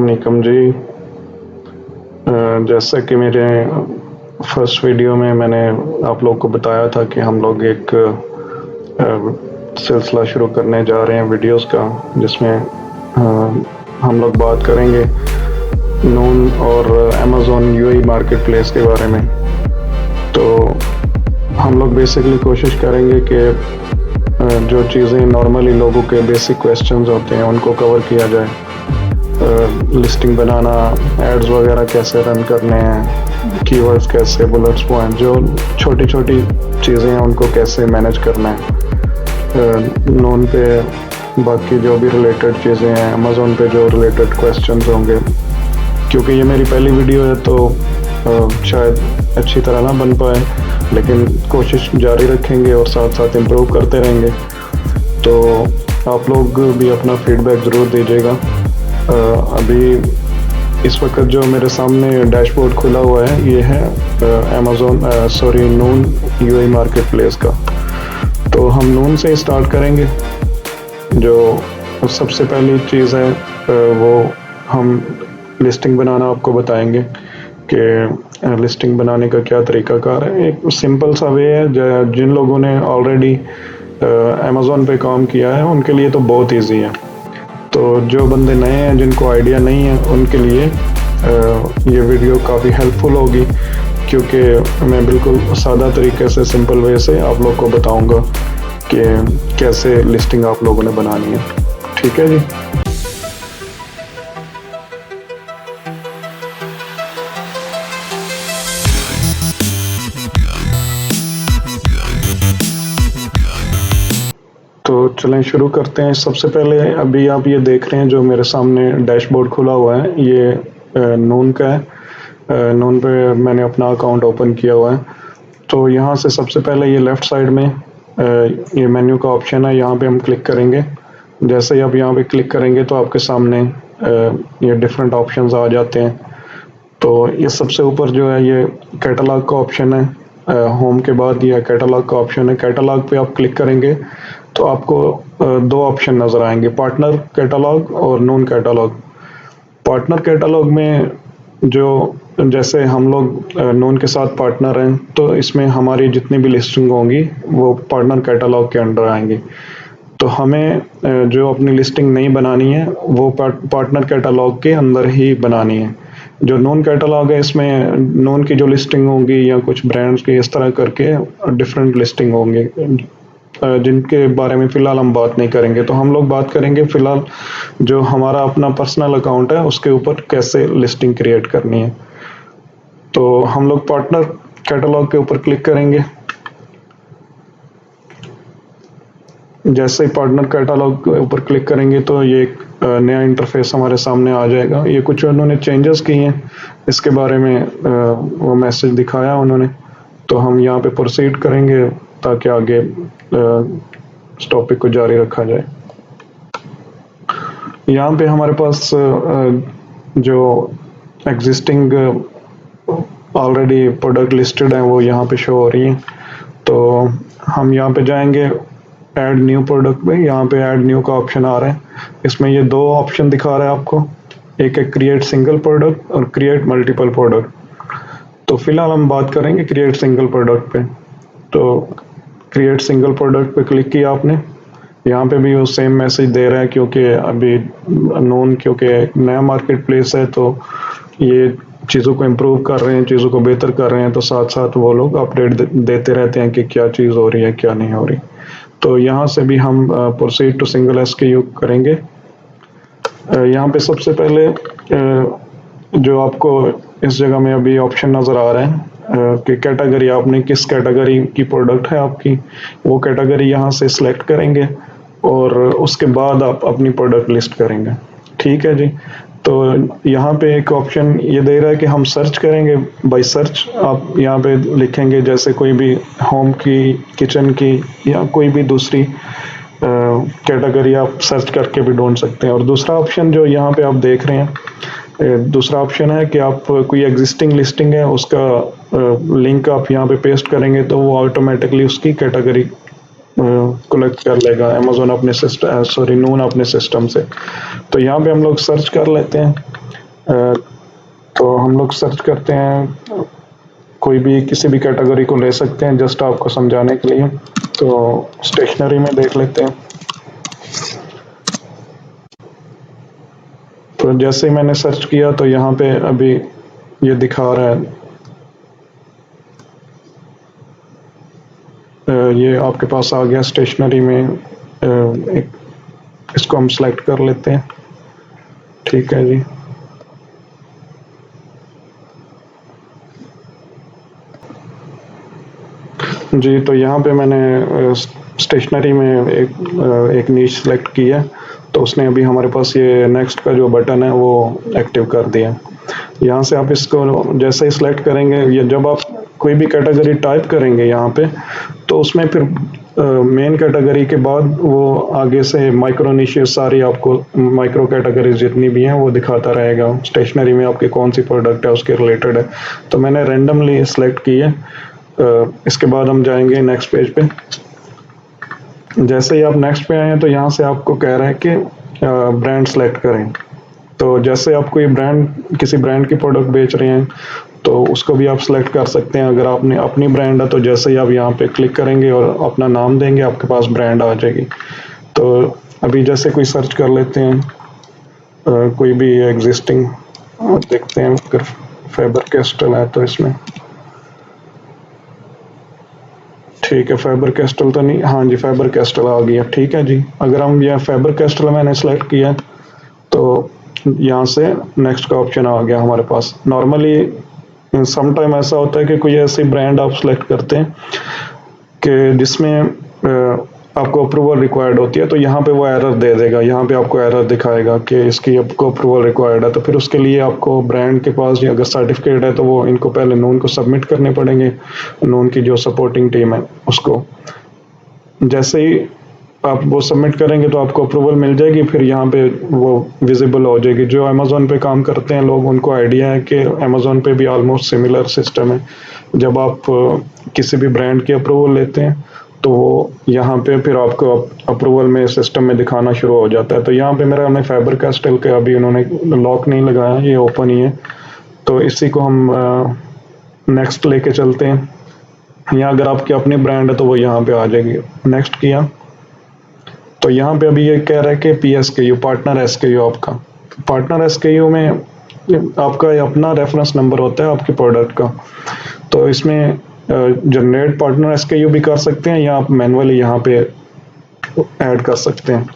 अस्सलाम वालेकुम जी। जैसा कि मेरे फर्स्ट वीडियो में मैंने आप लोग को बताया था कि हम लोग एक सिलसिला शुरू करने जा रहे हैं वीडियोस का, जिसमें हम लोग बात करेंगे नून और अमेज़न यूएई मार्केट प्लेस के बारे में। तो हम लोग बेसिकली कोशिश करेंगे कि जो चीज़ें नॉर्मली लोगों के बेसिक क्वेश्चंस होते हैं उनको कवर किया जाए। लिस्टिंग बनाना, एड्स वगैरह कैसे रन करने हैं, कीवर्ड्स कैसे, बुलेट्स पॉइंट, जो छोटी छोटी चीज़ें हैं उनको कैसे मैनेज करना है। नून पे बाकी जो भी रिलेटेड चीज़ें हैं, अमेज़न पे जो रिलेटेड क्वेश्चंस होंगे, क्योंकि ये मेरी पहली वीडियो है तो शायद अच्छी तरह ना बन पाए, लेकिन कोशिश जारी रखेंगे और साथ साथ इम्प्रूव करते रहेंगे। तो आप लोग भी अपना फीडबैक ज़रूर दीजिएगा। अभी इस वक्त जो मेरे सामने डैशबोर्ड खुला हुआ है ये है नून यूएई मार्केट प्लेस का। तो हम नून से स्टार्ट करेंगे। जो सबसे पहली चीज़ है वो हम लिस्टिंग बनाना आपको बताएंगे कि लिस्टिंग बनाने का क्या तरीकाकार है। एक सिंपल सा वे है, जिन लोगों ने ऑलरेडी अमेज़न पे काम किया है उनके लिए तो बहुत इजी है। तो जो बंदे नए हैं, जिनको आइडिया नहीं है, उनके लिए ये वीडियो काफ़ी हेल्पफुल होगी, क्योंकि मैं बिल्कुल सादा तरीके से, सिंपल वे से आप लोग को बताऊंगा कि कैसे लिस्टिंग आप लोगों ने बनानी है। ठीक है जी। तो चलें शुरू करते हैं। सबसे पहले अभी आप ये देख रहे हैं जो मेरे सामने डैशबोर्ड खुला हुआ है, ये नून का है। नून पे मैंने अपना अकाउंट ओपन किया हुआ है। तो यहाँ से सबसे पहले ये लेफ़्ट साइड में ये मेन्यू का ऑप्शन है, यहाँ पे हम क्लिक करेंगे। जैसे ही आप यहाँ पे क्लिक करेंगे तो आपके सामने ये डिफरेंट ऑप्शंस आ जाते हैं। तो ये सबसे ऊपर जो है ये कैटलॉग का ऑप्शन है। होम के बाद ये कैटलॉग का ऑप्शन है। कैटलॉग पे आप क्लिक करेंगे तो आपको दो ऑप्शन नज़र आएंगे, पार्टनर कैटलॉग और नून कैटलॉग। पार्टनर कैटलॉग में जो जैसे हम लोग नून के साथ पार्टनर हैं, तो इसमें हमारी जितनी भी लिस्टिंग होंगी वो पार्टनर कैटलॉग के अंडर आएंगी। तो हमें जो अपनी लिस्टिंग नहीं बनानी है वो पार्टनर कैटलॉग के अंदर ही बनानी है। जो नून कैटलॉग है, इसमें नून की जो लिस्टिंग होंगी या कुछ ब्रांड्स की इस तरह करके डिफरेंट लिस्टिंग होंगे, जिनके बारे में फ़िलहाल हम बात नहीं करेंगे। तो हम लोग बात करेंगे फ़िलहाल जो हमारा अपना पर्सनल अकाउंट है उसके ऊपर कैसे लिस्टिंग क्रिएट करनी है। तो हम लोग पार्टनर कैटलॉग के ऊपर क्लिक करेंगे। जैसे ही पार्टनर कैटलॉग के ऊपर क्लिक करेंगे तो ये एक नया इंटरफेस हमारे सामने आ जाएगा। ये कुछ उन्होंने चेंजेस किए हैं, इसके बारे में वो मैसेज दिखाया उन्होंने। तो हम यहाँ पे प्रोसीड करेंगे ताकि आगे इस टॉपिक को जारी रखा जाए। यहाँ पे हमारे पास जो एग्जिस्टिंग ऑलरेडी प्रोडक्ट लिस्टेड हैं वो यहाँ पे शो हो रही हैं। तो हम यहाँ पे जाएंगे ऐड न्यू प्रोडक्ट पे। यहाँ पे ऐड न्यू का ऑप्शन आ रहा है। इसमें ये दो ऑप्शन दिखा रहा है आपको, एक है क्रिएट सिंगल प्रोडक्ट और क्रिएट मल्टीपल प्रोडक्ट। तो फिलहाल हम बात करेंगे क्रिएट सिंगल प्रोडक्ट पे। तो क्रिएट सिंगल प्रोडक्ट पे क्लिक किया आपने। यहाँ पे भी वो सेम मैसेज दे रहा है, क्योंकि अभी नून क्योंकि नया मार्केट प्लेस है तो ये चीज़ों को इम्प्रूव कर रहे हैं, चीज़ों को बेहतर कर रहे हैं। तो साथ साथ वो लोग अपडेट देते रहते हैं कि क्या चीज़ हो रही है, क्या नहीं हो रही। तो यहाँ से भी हम प्रोसीड टू सिंगल एसकेयू करेंगे। यहाँ पे सबसे पहले जो आपको इस जगह में अभी ऑप्शन नज़र आ रहा है कि कैटेगरी, आपने किस कैटेगरी की प्रोडक्ट है आपकी, वो कैटेगरी यहाँ से सिलेक्ट करेंगे और उसके बाद आप अपनी प्रोडक्ट लिस्ट करेंगे। ठीक है जी। तो यहाँ पे एक ऑप्शन ये दे रहा है कि हम सर्च करेंगे। बाय सर्च आप यहाँ पे लिखेंगे जैसे कोई भी होम की, किचन की या कोई भी दूसरी कैटेगरी आप सर्च करके भी ढूंढ सकते हैं। और दूसरा ऑप्शन जो यहाँ पे आप देख रहे हैं, दूसरा ऑप्शन है कि आप कोई एग्जिस्टिंग लिस्टिंग है उसका लिंक आप यहाँ पे पेस्ट करेंगे तो वो ऑटोमेटिकली उसकी कैटेगरी कलेक्ट कर लेगा अमेज़न अपने सिस्टम, नून अपने सिस्टम से। तो यहाँ पे हम लोग सर्च कर लेते हैं अ, तो हम लोग सर्च करते हैं, कोई भी किसी भी कैटेगरी को ले सकते हैं जस्ट आपको समझाने के लिए। तो स्टेशनरी में देख लेते हैं। तो जैसे ही मैंने सर्च किया तो यहाँ पे अभी ये दिखा रहा है, ये आपके पास आ गया स्टेशनरी में। एक इसको हम सेलेक्ट कर लेते हैं। ठीक है जी। जी, तो यहाँ पे मैंने स्टेशनरी में एक नीश सेलेक्ट की है, तो उसने अभी हमारे पास ये नेक्स्ट का जो बटन है वो एक्टिव कर दिया है। यहाँ से आप इसको जैसे ही सिलेक्ट करेंगे, ये जब आप कोई भी कैटेगरी टाइप करेंगे यहाँ पे, तो उसमें फिर मेन कैटेगरी के बाद वो आगे से माइक्रो निशेस सारी आपको माइक्रो कैटेगरीज जितनी भी हैं वो दिखाता रहेगा। स्टेशनरी में आपकी कौन सी प्रोडक्ट है उसके रिलेटेड है, तो मैंने रैंडमली सेलेक्ट की है। इसके बाद हम जाएंगे नेक्स्ट पेज पे। जैसे ही आप नेक्स्ट पे आए हैं तो यहाँ से आपको कह रहा है कि ब्रांड सेलेक्ट करें। तो जैसे आप कोई ब्रांड किसी ब्रांड की प्रोडक्ट बेच रहे हैं तो उसको भी आप सेलेक्ट कर सकते हैं। अगर आपने अपनी ब्रांड है तो जैसे ही आप यहाँ पे क्लिक करेंगे और अपना नाम देंगे आपके पास ब्रांड आ जाएगी। तो अभी जैसे कोई सर्च कर लेते हैं, कोई भी एग्जिस्टिंग देखते हैं। अगर फैबर कैस्टल है तो इसमें ठीक है, फैबर कैस्टल तो नहीं, हाँ जी फैबर कैस्टल आ गया। ठीक है जी, अगर हम यह फैबर कैस्टल मैंने सेलेक्ट किया तो यहाँ से नेक्स्ट का ऑप्शन आ गया हमारे पास। नॉर्मली सम टाइम ऐसा होता है कि कोई ऐसी ब्रांड आप सेलेक्ट करते हैं कि जिसमें आपको अप्रूवल रिक्वायर्ड होती है, तो यहाँ पे वो एरर दे देगा। यहाँ पे आपको एरर दिखाएगा कि इसकी आपको अप्रूवल रिक्वायर्ड है। तो फिर उसके लिए आपको ब्रांड के पास अगर सर्टिफिकेट है तो वो इनको पहले नून को सबमिट करने पड़ेंगे, नून की जो सपोर्टिंग टीम है उसको। जैसे ही आप वो सबमिट करेंगे तो आपको अप्रूवल मिल जाएगी, फिर यहाँ पे वो विजिबल हो जाएगी। जो अमेज़ोन पे काम करते हैं लोग उनको आइडिया है कि अमेज़ोन पे भी ऑलमोस्ट सिमिलर सिस्टम है। जब आप किसी भी ब्रांड की अप्रूवल लेते हैं तो वो यहाँ पे फिर आपको अप्रूवल में सिस्टम में दिखाना शुरू हो जाता है। तो यहाँ पे मेरा हमें फैबर कैस्टल के अभी उन्होंने लॉक नहीं लगाया, ये ओपन ही है। तो इसी को हम नेक्स्ट लेके चलते हैं। यहाँ अगर आपकी अपनी ब्रांड है तो वो यहाँ पे आ जाएगी। नेक्स्ट किया तो यहाँ पे अभी ये कह रहा है कि PSKU पार्टनर SKU आपका। पार्टनर SKU में आपका अपना रेफरेंस नंबर होता है आपकी प्रोडक्ट का। तो इसमें जनरेट पार्टनर SKU भी कर सकते हैं या आप मैनुअली यहाँ पे ऐड कर सकते हैं।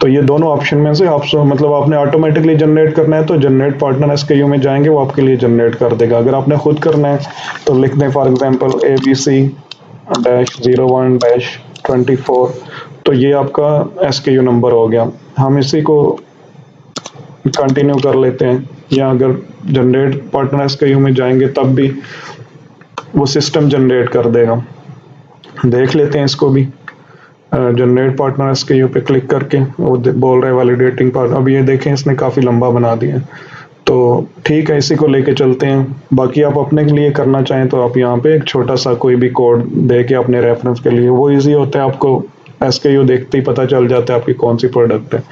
तो ये दोनों ऑप्शन में से आप मतलब आपने ऑटोमेटिकली जनरेट करना है तो जनरेट पार्टनर SKU में जाएंगे, वो आपके लिए जनरेट कर देगा। अगर आपने खुद करना है तो लिख दें फॉर एग्जांपल ABC-01-24, तो ये आपका SKU नंबर हो गया। हम इसी को कंटिन्यू कर लेते हैं, या अगर जनरेट पार्टनर SKU में जाएंगे तब भी वो सिस्टम जनरेट कर देगा। देख लेते हैं इसको भी। जनरेट पार्टनर SKU पे क्लिक करके वो बोल रहा है वैलिडेटिंग पार्ट। अब ये देखें इसने काफ़ी लंबा बना दिया। तो ठीक है, इसी को लेके चलते हैं। बाकी आप अपने के लिए करना चाहें तो आप यहाँ पे एक छोटा सा कोई भी कोड दे के अपने रेफरेंस के लिए, वो इजी होता है। आपको SKU देखते ही पता चल जाता है आपकी कौन सी प्रोडक्ट है।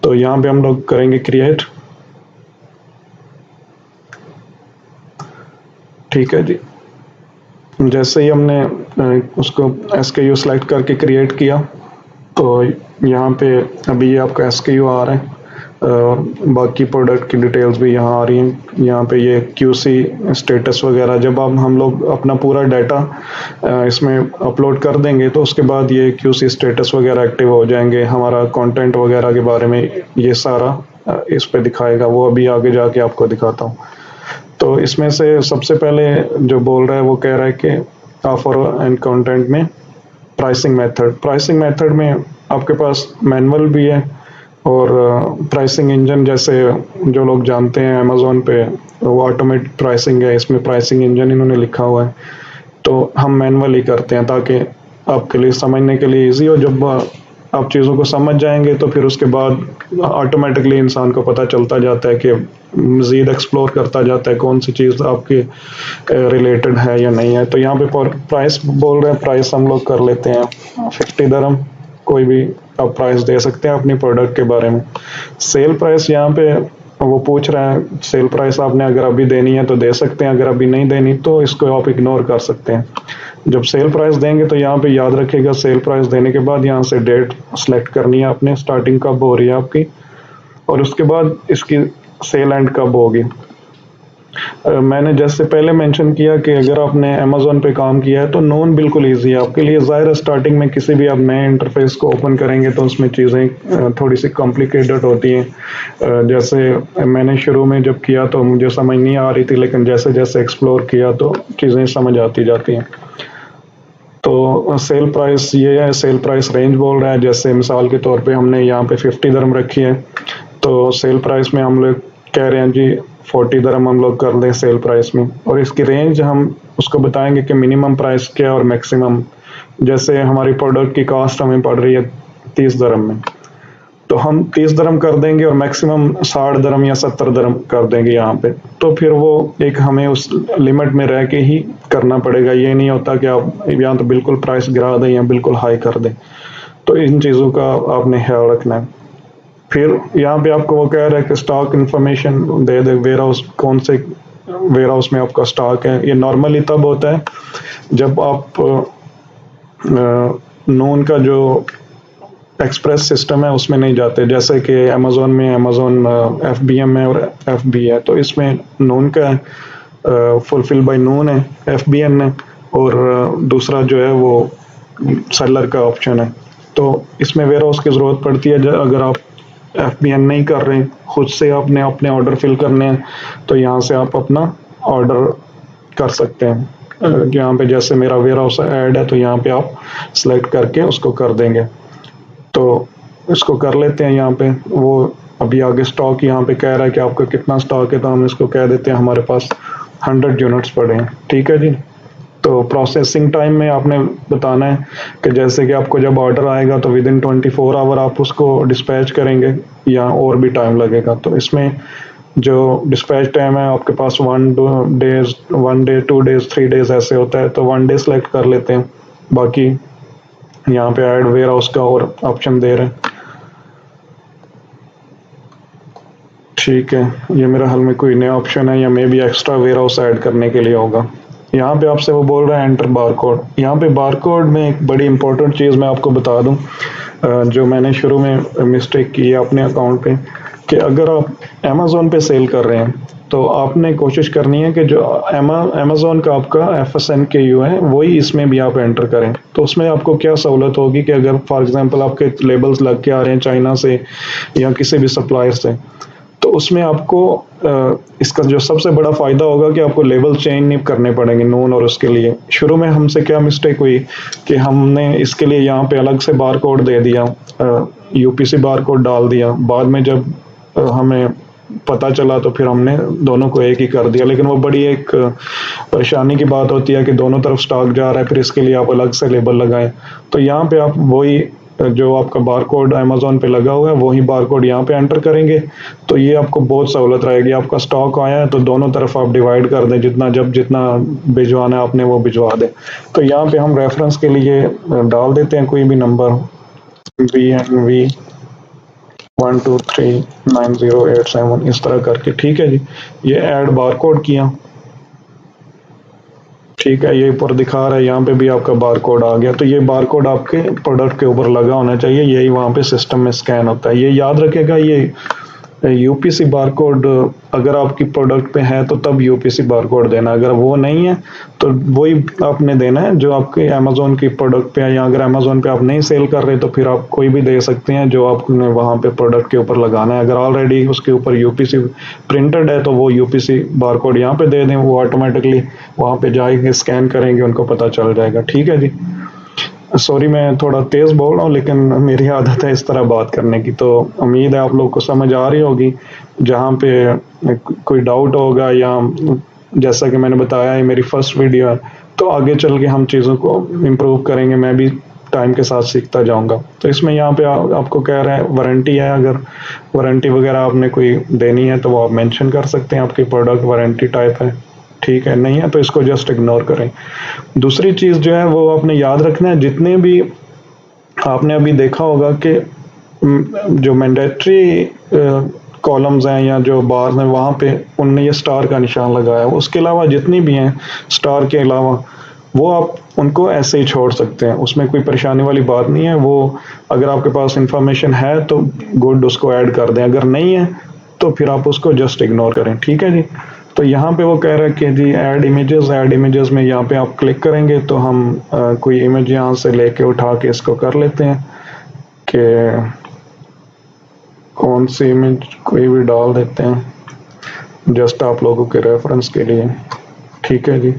तो यहाँ पे हम लोग करेंगे क्रिएट। ठीक है जी, जैसे ही हमने उसको SKU सेलेक्ट करके क्रिएट किया तो यहाँ पे अभी ये आपका SKU आ रहा है। बाकी प्रोडक्ट की डिटेल्स भी यहाँ आ रही हैं। यहाँ पे ये QC स्टेटस वगैरह, जब हम लोग अपना पूरा डाटा इसमें अपलोड कर देंगे तो उसके बाद ये QC स्टेटस वगैरह एक्टिव हो जाएंगे। हमारा कंटेंट वगैरह के बारे में ये सारा इस पे दिखाएगा, वो अभी आगे जाके आपको दिखाता हूँ। तो इसमें से सबसे पहले जो बोल रहा है वो कह रहा है कि ऑफर एंड कंटेंट में प्राइसिंग मेथड में आपके पास मैनुअल भी है और प्राइसिंग इंजन, जैसे जो लोग जानते हैं अमेज़ोन पे वो ऑटोमेटिक प्राइसिंग है, इसमें प्राइसिंग इंजन इन्होंने लिखा हुआ है। तो हम मैनुअली करते हैं ताकि आपके लिए समझने के लिए इजी हो। जब आप चीज़ों को समझ जाएंगे तो फिर उसके बाद ऑटोमेटिकली इंसान को पता चलता जाता है कि मज़ीद एक्सप्लोर करता जाता है कौन सी चीज़ आपके रिलेटेड है या नहीं है। तो यहाँ पे प्राइस बोल रहे हैं, प्राइस हम लोग कर लेते हैं 50 दरम। कोई भी आप प्राइस दे सकते हैं अपनी प्रोडक्ट के बारे में। सेल प्राइस यहाँ पे वो पूछ रहा है सेल प्राइस आपने अगर अभी देनी है तो दे सकते हैं, अगर अभी नहीं देनी तो इसको आप इग्नोर कर सकते हैं। जब सेल प्राइस देंगे तो यहाँ पे याद रखिएगा सेल प्राइस देने के बाद यहाँ से डेट सेलेक्ट करनी है आपने, स्टार्टिंग कब हो रही है आपकी, और उसके बाद इसकी सेल एंड कब होगी। मैंने जैसे पहले मेंशन किया कि अगर आपने अमेज़न पे काम किया है तो नोन बिल्कुल ईजी है आपके लिए। ज़ाहिर है स्टार्टिंग में किसी भी आप नए इंटरफेस को ओपन करेंगे तो उसमें चीज़ें थोड़ी सी कॉम्प्लिकेटेड होती हैं। जैसे मैंने शुरू में जब किया तो मुझे समझ नहीं आ रही थी, लेकिन जैसे जैसे एक्सप्लोर किया तो चीज़ें समझ आती जाती हैं। तो सेल प्राइस ये है, सेल प्राइस रेंज बोल रहा है। जैसे मिसाल के तौर पे हमने यहाँ पे 50 दरम रखी है, तो सेल प्राइस में हम लोग कह रहे हैं जी 40 दरम हम लोग कर दें सेल प्राइस में, और इसकी रेंज हम उसको बताएंगे कि मिनिमम प्राइस क्या है और मैक्सिमम। जैसे हमारी प्रोडक्ट की कॉस्ट हमें पड़ रही है 30 दरम में, तो हम 30 दरम कर देंगे और मैक्सिमम 60 दरम या 70 दरम कर देंगे यहाँ पे। तो फिर वो एक हमें उस लिमिट में रह के ही करना पड़ेगा। ये नहीं होता कि आप यहाँ तो बिल्कुल प्राइस गिरा दें या बिल्कुल हाई कर दें। तो इन चीज़ों का आपने ख्याल रखना है। फिर यहाँ पे आपको वो कह रहा है कि स्टॉक इन्फॉर्मेशन दे दे, वेयर हाउस कौन से वेयर हाउस में आपका स्टॉक है। ये नॉर्मली तब होता है जब आप नून का जो एक्सप्रेस सिस्टम है उसमें नहीं जाते। जैसे कि अमेज़न में अमेज़न FBM है और FB है, तो इसमें नून का फुलफिल बाय नून है FBN है, और दूसरा जो है वो सेलर का ऑप्शन है। तो इसमें वेयर हाउस की ज़रूरत पड़ती है। अगर आप FBN नहीं कर रहे, खुद से आपने अपने ऑर्डर फिल करने हैं, तो यहाँ से आप अपना ऑर्डर कर सकते हैं। यहाँ पे जैसे मेरा वेयर हाउस ऐड है तो यहाँ पे आप सेलेक्ट करके उसको कर देंगे। तो इसको कर लेते हैं यहाँ पे। वो अभी आगे स्टॉक यहाँ पे कह रहा है कि आपका कितना स्टॉक है, तो हम इसको कह देते हैं हमारे पास 100 यूनिट्स पड़े हैं। ठीक है जी। तो प्रोसेसिंग टाइम में आपने बताना है कि जैसे कि आपको जब ऑर्डर आएगा तो विद इन 24 आवर आप उसको डिस्पैच करेंगे या और भी टाइम लगेगा। तो इसमें जो डिस्पैच टाइम है आपके पास 1 डे 2 डेज 3 डेज ऐसे होता है, तो 1 डे सेलेक्ट कर लेते हैं। बाकी यहाँ पे ऐड वेयर हाउस का और ऑप्शन दे रहे हैं। ठीक है, ये मेरा हाल में कोई नया ऑप्शन है या maybe extra warehouse add करने के लिए होगा। यहाँ पे आपसे वो बोल रहा है एंटर बारकोड। यहाँ पे बारकोड में एक बड़ी इंपॉर्टेंट चीज़ मैं आपको बता दूँ, जो मैंने शुरू में मिस्टेक की है अपने अकाउंट पे, कि अगर आप अमेज़न पे सेल कर रहे हैं तो आपने कोशिश करनी है कि जो अमेज़न का आपका FSNKU है वही इसमें भी आप एंटर करें। तो उसमें आपको क्या सहूलत होगी कि अगर फॉर एग्जांपल आपके लेबल्स लग के आ रहे हैं चाइना से या किसी भी सप्लायर से, तो उसमें आपको इसका जो सबसे बड़ा फ़ायदा होगा कि आपको लेबल चेंज नहीं करने पड़ेंगे नून और उसके लिए। शुरू में हमसे क्या मिस्टेक हुई कि हमने इसके लिए यहाँ पे अलग से बार कोड दे दिया, UPC बार कोड डाल दिया। बाद में जब हमें पता चला तो फिर हमने दोनों को एक ही कर दिया, लेकिन वो बड़ी एक परेशानी की बात होती है कि दोनों तरफ स्टॉक जा रहा है, फिर इसके लिए आप अलग से लेबल लगाएं। तो यहाँ पे आप वही जो आपका बार कोड अमेज़न पे लगा हुआ है वही बार कोड यहाँ पे एंटर करेंगे, तो ये आपको बहुत सहूलत रहेगी। आपका स्टॉक आया है तो दोनों तरफ आप डिवाइड कर दें, जितना भिजवाना है आपने वो भिजवा दें। तो यहाँ पे हम रेफरेंस के लिए डाल देते हैं कोई भी नंबर VNV 1239087 इस तरह करके। ठीक है जी, ये ऐड बार कोड किया। ठीक है, ये ऊपर दिखा रहा है, यहाँ पे भी आपका बार कोड आ गया। तो ये बार कोड आपके प्रोडक्ट के ऊपर लगा होना चाहिए, यही वहाँ पे सिस्टम में स्कैन होता है। ये याद रखेगा, ये UPC बार कोड अगर आपकी प्रोडक्ट पे है तो तब UPC बार कोड देना, अगर वो नहीं है तो वही आपने देना है जो आपके अमेज़न की प्रोडक्ट पे है। या अगर अमेज़न पे आप नहीं सेल कर रहे तो फिर आप कोई भी दे सकते हैं जो आपने वहाँ पे प्रोडक्ट के ऊपर लगाना है। अगर ऑलरेडी उसके ऊपर UPC प्रिंटेड है तो वो UPC बार कोड यहाँ पे दे दें, वो ऑटोमेटिकली वहाँ पे जाएंगे, स्कैन करेंगे, उनको पता चल जाएगा। ठीक है जी। सॉरी मैं थोड़ा तेज बोल रहा हूँ, लेकिन मेरी आदत है इस तरह बात करने की। तो उम्मीद है आप लोग को समझ आ रही होगी। जहाँ पे कोई डाउट होगा या जैसा कि मैंने बताया है मेरी फर्स्ट वीडियो है, तो आगे चल के हम चीज़ों को इम्प्रूव करेंगे, मैं भी टाइम के साथ सीखता जाऊंगा। तो इसमें यहाँ पे आपको कह रहा है वारंटी है, अगर वारंटी वगैरह आपने कोई देनी है तो वो आप मेंशन कर सकते हैं, आपकी प्रोडक्ट वारंटी टाइप है। ठीक है, नहीं है तो इसको जस्ट इग्नोर करें। दूसरी चीज़ जो है वो आपने याद रखना है, जितने भी आपने अभी देखा होगा कि जो मैंडेटरी कॉलम्स हैं या जो बार्स हैं वहाँ पे उनने ये स्टार का निशान लगाया है। उसके अलावा जितनी भी हैं स्टार के अलावा वो आप उनको ऐसे ही छोड़ सकते हैं, उसमें कोई परेशानी वाली बात नहीं है। वो अगर आपके पास इंफॉर्मेशन है तो गुड, उसको ऐड कर दें, अगर नहीं है तो फिर आप उसको जस्ट इग्नोर करें। ठीक है जी। तो यहाँ पे वो कह रहा है कि जी ऐड इमेजेस में यहाँ पे आप क्लिक करेंगे तो हम कोई इमेज यहाँ से लेके उठा के इसको कर लेते हैं कि कौन सी इमेज कोई भी डाल देते हैं जस्ट आप लोगों के रेफरेंस के लिए। ठीक है जी।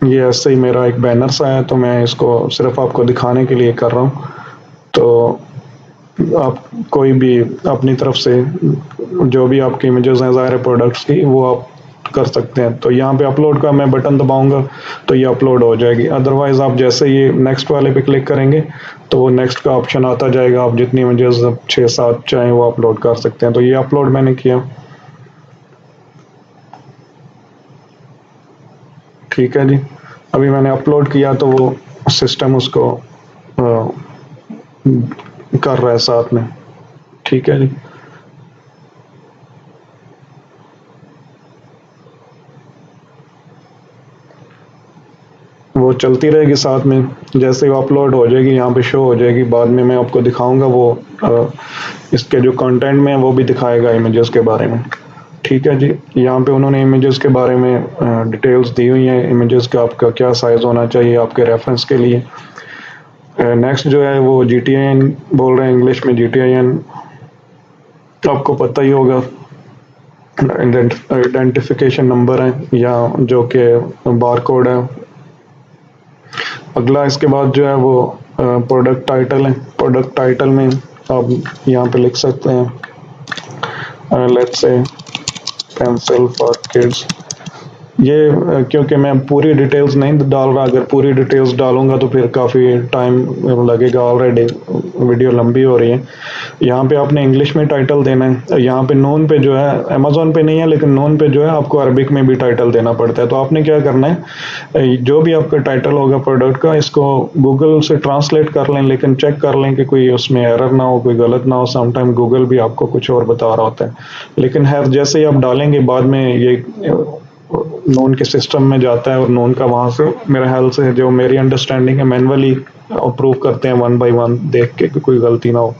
ये ऐसे ही मेरा एक बैनर सा है तो मैं इसको सिर्फ आपको दिखाने के लिए कर रहा हूँ। तो आप कोई भी अपनी तरफ से जो भी आपकी इमेजेस हैं ज़ाहिर है प्रोडक्ट्स की वो आप कर सकते हैं। तो यहाँ पे अपलोड का मैं बटन दबाऊंगा तो ये अपलोड हो जाएगी। अदरवाइज आप जैसे ये नेक्स्ट वाले पे क्लिक करेंगे तो वो नेक्स्ट का ऑप्शन आता जाएगा, आप जितनी इमेजेस 6-7 चाहें वो अपलोड कर सकते हैं। तो ये अपलोड मैंने किया। ठीक है जी। अभी मैंने अपलोड किया तो वो सिस्टम उसको कर रहा है साथ में। ठीक है जी। वो चलती रहेगी साथ में, जैसे वो अपलोड हो जाएगी यहाँ पे शो हो जाएगी। बाद में मैं आपको दिखाऊंगा वो इसके जो कंटेंट में है वो भी दिखाएगा इमेजेस के बारे में। ठीक है जी। यहाँ पे उन्होंने इमेजेस के बारे में डिटेल्स दी हुई हैं, इमेजेस का आपका क्या साइज होना चाहिए आपके रेफरेंस के लिए। नेक्स्ट जो है वो GTIN बोल रहे हैं, इंग्लिश में GTIN आपको पता ही होगा, आइडेंटिफिकेशन नंबर है या जो कि बार कोड है। अगला इसके बाद जो है वो प्रोडक्ट टाइटल है। प्रोडक्ट टाइटल में आप यहाँ पे लिख सकते हैं let's say pencil for kids. ये क्योंकि मैं पूरी डिटेल्स नहीं डाल रहा, अगर पूरी डिटेल्स डालूंगा तो फिर काफ़ी टाइम लगेगा, ऑलरेडी वीडियो लंबी हो रही है। यहाँ पे आपने इंग्लिश में टाइटल देना है। यहाँ पे नोन पे जो है, अमेजोन पे नहीं है लेकिन नोन पे जो है आपको अरबिक में भी टाइटल देना पड़ता है। तो आपने क्या करना है, जो भी आपका टाइटल होगा प्रोडक्ट का इसको गूगल से ट्रांसलेट कर लें, लेकिन चेक कर लें कि कोई उसमें एरर ना हो, कोई गलत ना हो। समटाइम गूगल भी आपको कुछ और बता रहा होता है, लेकिन खैर जैसे ही आप डालेंगे बाद में ये नोन के सिस्टम में जाता है और नोन का वहाँ से मेरे ख्याल से जो मेरी अंडरस्टैंडिंग है मैनुअली अप्रूव करते हैं 1 by 1 देख के कि कोई गलती ना हो,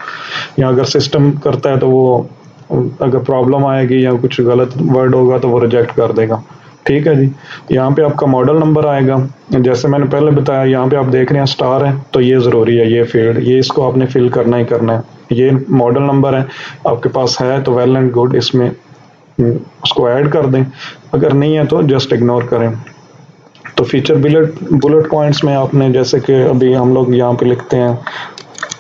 या अगर सिस्टम करता है तो वो अगर प्रॉब्लम आएगी या कुछ गलत वर्ड होगा तो वो रिजेक्ट कर देगा। ठीक है जी। यहाँ पे आपका मॉडल नंबर आएगा, जैसे मैंने पहले बताया यहाँ पे आप देख रहे हैं स्टार है तो ये ज़रूरी है, ये फील्ड ये इसको आपने फिल करना ही करना है। ये मॉडल नंबर है, आपके पास है तो वेल एंड गुड, इसमें उसको ऐड कर दें, अगर नहीं है तो जस्ट इग्नोर करें। तो फीचर बुलेट पॉइंट्स में आपने जैसे कि अभी हम लोग यहाँ पे लिखते हैं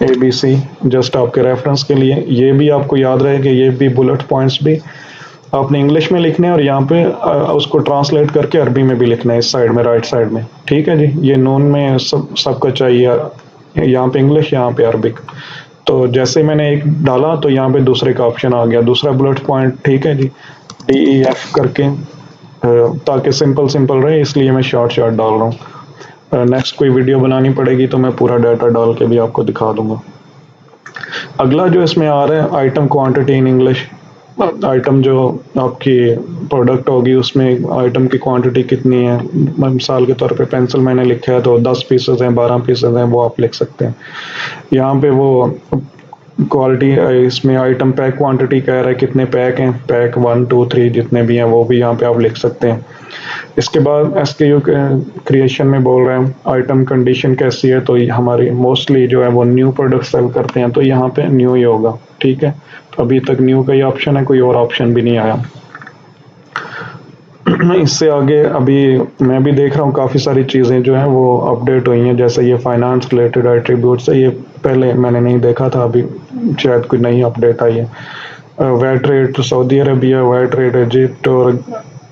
ABC जस्ट आपके रेफरेंस के लिए, ये भी आपको याद रहे कि ये भी बुलेट पॉइंट्स भी आपने इंग्लिश में लिखने हैं और यहाँ पे उसको ट्रांसलेट करके अरबी में भी लिखना है इस साइड में, राइट साइड में। ठीक है जी। ये नोन में सबका चाहिए, यहाँ पे इंग्लिश यहाँ पे अरबिक। तो जैसे मैंने एक डाला तो यहाँ पे दूसरे का ऑप्शन आ गया, दूसरा बुलेट पॉइंट। ठीक है जी। DEF करके ताकि सिंपल रहे इसलिए मैं शॉर्ट डाल रहा हूँ। नेक्स्ट कोई वीडियो बनानी पड़ेगी तो मैं पूरा डाटा डाल के भी आपको दिखा दूंगा। अगला जो इसमें आ रहा है item quantity in English. Item जो आपकी प्रोडक्ट होगी उसमें आइटम की क्वांटिटी कितनी है। मिसाल के तौर पे पेंसिल मैंने लिखा है तो 10 पीसेस हैं, 12 पीसेस हैं, वो आप लिख सकते हैं। यहाँ पे वो क्वालिटी इसमें आइटम पैक क्वांटिटी कह रहा है कितने पैक हैं, पैक 1 2 3 जितने भी हैं वो भी यहाँ पे आप लिख सकते हैं। इसके बाद SKU क्रिएशन में बोल रहे हैं आइटम कंडीशन कैसी है, तो हमारी मोस्टली जो है वो न्यू प्रोडक्ट सेल करते हैं तो यहाँ पे न्यू ही होगा। ठीक है। तो अभी तक न्यू का ही ऑप्शन है, कोई और ऑप्शन भी नहीं आया। इससे आगे अभी मैं भी देख रहा हूँ काफ़ी सारी चीज़ें जो हैं वो अपडेट हुई हैं, जैसे ये फाइनेंस रिलेटेड एट्रीब्यूट्स है, ये पहले मैंने नहीं देखा था, अभी शायद कोई नई अपडेट आई है। VAT rate Saudi Arabia, VAT rate Egypt और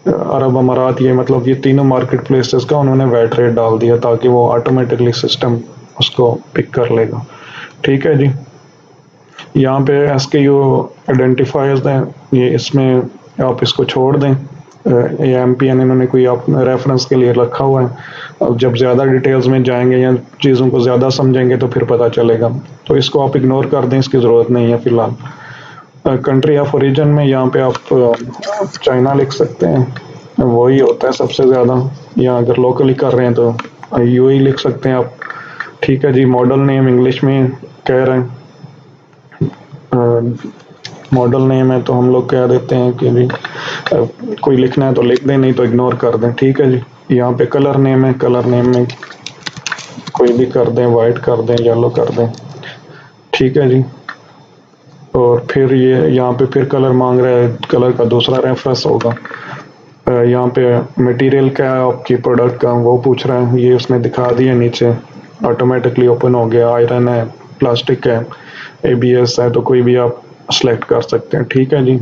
अरब अमारात, ये मतलब ये तीनों मार्केट प्लेसेस का उन्होंने वैट रेट डाल दिया ताकि वो ऑटोमेटिकली सिस्टम उसको पिक कर लेगा। ठीक है जी। यहाँ पे SKU आइडेंटिफायर्स हैं, ये इसमें आप इसको छोड़ दें, AMPN इन्होंने कोई अपने रेफरेंस के लिए रखा हुआ है। अब जब ज़्यादा डिटेल्स में जाएंगे या चीज़ों को ज़्यादा समझेंगे तो फिर पता चलेगा। तो इसको आप इग्नोर कर दें, इसकी ज़रूरत नहीं है फ़िलहाल। कंट्री ऑफ ओरिजिन में यहाँ पे आप चाइना लिख सकते हैं, वही होता है सबसे ज़्यादा। या अगर लोकली कर रहे हैं तो यूएई लिख सकते हैं आप। ठीक है जी। मॉडल नेम इंग्लिश में कह रहे हैं, मॉडल नेम है तो हम लोग कह देते हैं कि जी कोई लिखना है तो लिख दें, नहीं तो इग्नोर कर दें। ठीक है जी। यहाँ पे कलर नेम है, कलर नेम में कोई भी कर दें, वाइट कर दें, येलो कर दें। ठीक है जी। और फिर ये यहाँ पे फिर कलर मांग रहा है, कलर का दूसरा रेफरेंस होगा। यहाँ पे मटेरियल क्या है आपकी प्रोडक्ट का वो पूछ रहा है, ये उसने दिखा दिया नीचे, ऑटोमेटिकली ओपन हो गया। आयरन है, प्लास्टिक है, ABS है, तो कोई भी आप सेलेक्ट कर सकते हैं। ठीक है जी।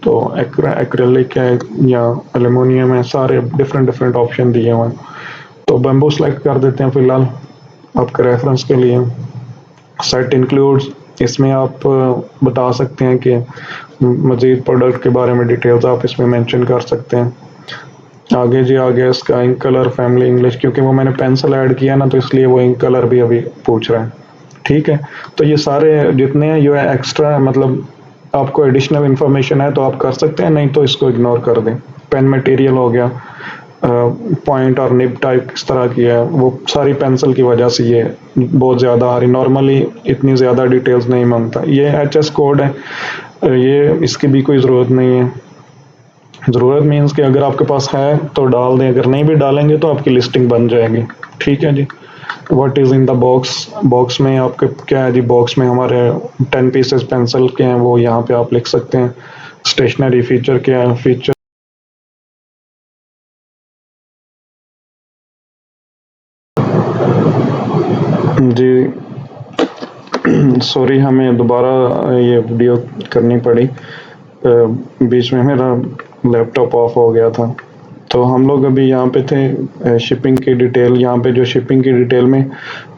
तो एक्रेलिक है या एल्युमिनियम है, सारे डिफरेंट ऑप्शन दिए हुए हैं। तो बैम्बू सेलेक्ट कर देते हैं फिलहाल आपके रेफरेंस के लिए। सेट इंक्लूड्स, इसमें आप बता सकते हैं कि मज़ीद प्रोडक्ट के बारे में डिटेल्स आप इसमें मेंशन कर सकते हैं। आगे जी, आगे इसका इंक कलर, फैमिली इंग्लिश, क्योंकि वो मैंने पेंसिल ऐड किया ना तो इसलिए वो इंक कलर भी अभी पूछ रहा है। ठीक है। तो ये सारे जितने हैं, ये एक्स्ट्रा मतलब आपको एडिशनल इन्फॉर्मेशन है तो आप कर सकते हैं, नहीं तो इसको इग्नोर कर दें। पेन मटेरियल हो गया, पॉइंट और निब टाइप किस तरह की है, वो सारी पेंसिल की वजह से ये बहुत ज़्यादा आ रही। नॉर्मली इतनी ज़्यादा डिटेल्स नहीं मांगता। ये HS कोड है, ये इसकी भी कोई ज़रूरत नहीं है। ज़रूरत मीन्स कि अगर आपके पास है तो डाल दें, अगर नहीं भी डालेंगे तो आपकी लिस्टिंग बन जाएगी। ठीक है जी। What is in the box, box में आपके क्या है जी, बॉक्स में हमारे 10 पीसेस पेंसिल के हैं, वो यहाँ पे आप लिख सकते हैं। स्टेशनरी फीचर क्या है, फीचर जी सॉरी हमें दोबारा ये वीडियो करनी पड़ी, बीच में मेरा लैपटॉप ऑफ हो गया था। तो हम लोग अभी यहाँ पे थे शिपिंग की डिटेल। यहाँ पे जो शिपिंग की डिटेल में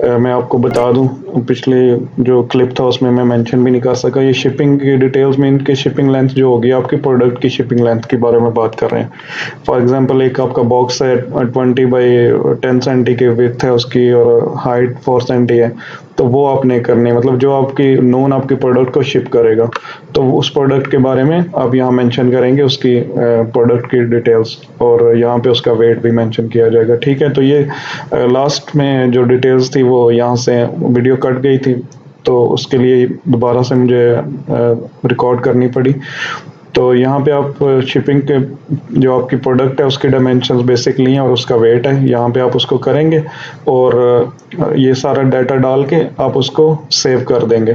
मैं आपको बता दूं, पिछले जो क्लिप था उसमें मैं मेंशन भी नहीं कर सका। ये शिपिंग की डिटेल्स में इनकी शिपिंग लेंथ जो होगी, आपके प्रोडक्ट की शिपिंग लेंथ के बारे में बात कर रहे हैं। फॉर एग्जांपल एक आपका बॉक्स है 20 बाई 10 सेंटी की विड्थ है उसकी और हाइट 4 सेंटी है, तो वो आपने करनी, मतलब जो आपकी नोन आपके प्रोडक्ट को शिप करेगा तो उस प्रोडक्ट के बारे में आप यहाँ मेंशन करेंगे, उसकी प्रोडक्ट की डिटेल्स, और यहाँ पे उसका वेट भी मेंशन किया जाएगा। ठीक है। तो ये लास्ट में जो डिटेल्स थी वो यहाँ से वीडियो कट गई थी, तो उसके लिए दोबारा से मुझे रिकॉर्ड करनी पड़ी। तो यहाँ पे आप शिपिंग के जो आपकी प्रोडक्ट है उसके डायमेंशंस बेसिकली हैं और उसका वेट है, यहाँ पे आप उसको करेंगे और ये सारा डाटा डाल के आप उसको सेव कर देंगे।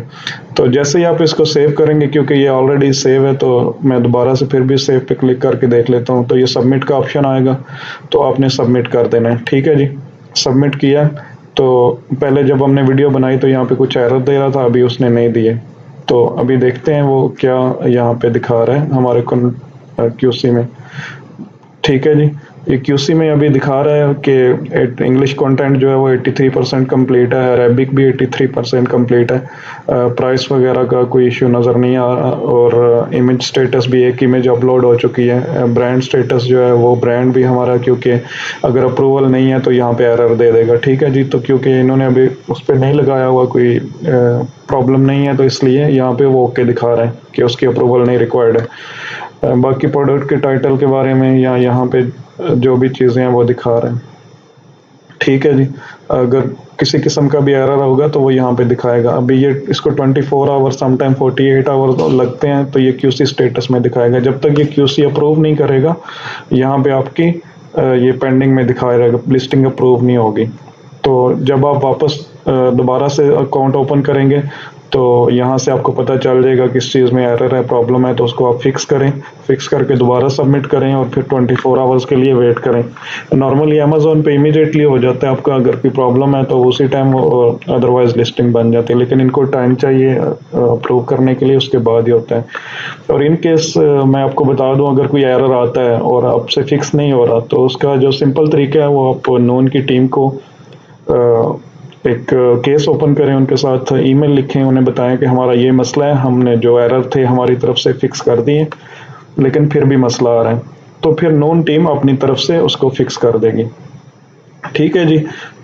तो जैसे ही आप इसको सेव करेंगे, क्योंकि ये ऑलरेडी सेव है तो मैं दोबारा से फिर भी सेव पे क्लिक करके देख लेता हूँ, तो ये सबमिट का ऑप्शन आएगा, तो आपने सबमिट कर देना है। ठीक है जी। सबमिट किया तो पहले जब हमने वीडियो बनाई तो यहाँ पे कुछ एरर दे रहा था, अभी उसने नहीं दिए। तो अभी देखते हैं वो क्या यहाँ पे दिखा रहा है हमारे QC में। ठीक है जी। ये QC में अभी दिखा रहा है कि इंग्लिश कंटेंट जो है वो 83% कंप्लीट है, अरेबिक भी 83% कंप्लीट है। प्राइस वगैरह का कोई इशू नज़र नहीं आ रहा, और इमेज स्टेटस भी एक इमेज अपलोड हो चुकी है। ब्रांड स्टेटस जो है वो ब्रांड भी हमारा, क्योंकि अगर अप्रूवल नहीं है तो यहाँ पे एरर दे देगा। ठीक है जी। तो क्योंकि इन्होंने अभी उस पर नहीं लगाया हुआ, कोई प्रॉब्लम नहीं है, तो इसलिए यहाँ पे वो ओके दिखा रहा है कि उसकी अप्रूवल नहीं रिक्वायर्ड है। बाकी प्रोडक्ट के टाइटल के बारे में या यहाँ पे जो भी चीज़ें हैं वो दिखा रहे हैं। ठीक है जी। अगर किसी किस्म का भी एरर होगा तो वो यहाँ पे दिखाएगा। अभी ये इसको 24 आवर्स समटाइम 48 आवर्स लगते हैं, तो ये QC स्टेटस में दिखाएगा। जब तक ये QC अप्रूव नहीं करेगा, यहाँ पे आपकी ये पेंडिंग में दिखाएगा, लिस्टिंग अप्रूव नहीं होगी। तो जब आप वापस दोबारा से अकाउंट ओपन करेंगे तो यहाँ से आपको पता चल जाएगा किस चीज़ में एरर है, प्रॉब्लम है, तो उसको आप फिक्स करें, फिक्स करके दोबारा सबमिट करें और फिर 24 आवर्स के लिए वेट करें। नॉर्मली अमेज़ोन पे इमीडिएटली हो जाता है आपका, अगर कोई प्रॉब्लम है तो उसी टाइम अदरवाइज लिस्टिंग बन जाती है, लेकिन इनको टाइम चाहिए अप्रूव करने के लिए, उसके बाद ही होता है। और इन केस मैं आपको बता दूं, अगर कोई एरर आता है और आपसे फिक्स नहीं हो रहा, तो उसका जो सिंपल तरीका है वो आप नोन की टीम को एक केस ओपन करें, उनके साथ ईमेल लिखें, उन्हें बताएं कि हमारा ये मसला है, हमने जो एरर थे हमारी तरफ से फिक्स कर दिए, लेकिन फिर भी मसला आ रहा है। तो फिर नोन टीम अपनी तरफ से उसको फिक्स कर देगी। ठीक है जी।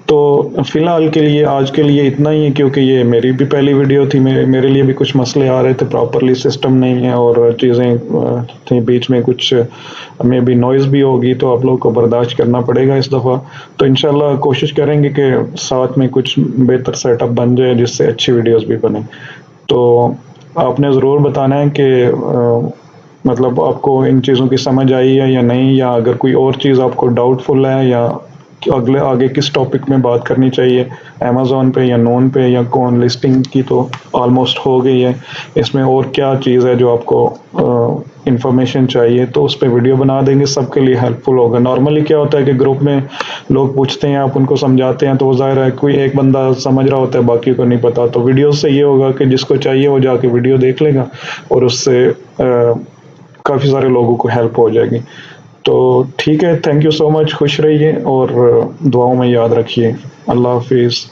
तो फिलहाल के लिए आज के लिए इतना ही है, क्योंकि ये मेरी भी पहली वीडियो थी, मेरे लिए भी कुछ मसले आ रहे थे, प्रॉपरली सिस्टम नहीं है और चीज़ें थी बीच में, कुछ में भी नॉइज़ भी होगी, तो आप लोगों को बर्दाश्त करना पड़ेगा इस दफ़ा। तो इंशाल्लाह कोशिश करेंगे कि साथ में कुछ बेहतर सेटअप बन जाए जिससे अच्छी वीडियोस भी बने। तो आपने ज़रूर बताना है कि मतलब आपको इन चीज़ों की समझ आई है या नहीं, या अगर कोई और चीज़ आपको डाउटफुल है, या अगले आगे किस टॉपिक में बात करनी चाहिए, अमेज़न पे या नोन पे या कौन। लिस्टिंग की तो ऑलमोस्ट हो गई है, इसमें और क्या चीज़ है जो आपको इंफॉर्मेशन चाहिए, तो उस पर वीडियो बना देंगे, सबके लिए हेल्पफुल होगा। नॉर्मली क्या होता है कि ग्रुप में लोग पूछते हैं, आप उनको समझाते हैं, तो वो ज़ाहिर है कोई एक बंदा समझ रहा होता है, बाकी को नहीं पता। तो वीडियो से ये होगा कि जिसको चाहिए वो जाके वीडियो देख लेगा और उससे काफ़ी सारे लोगों को हेल्प हो जाएगी। तो ठीक है, थैंक यू सो मच, खुश रहिए और दुआओं में याद रखिए। अल्लाह हाफिज़।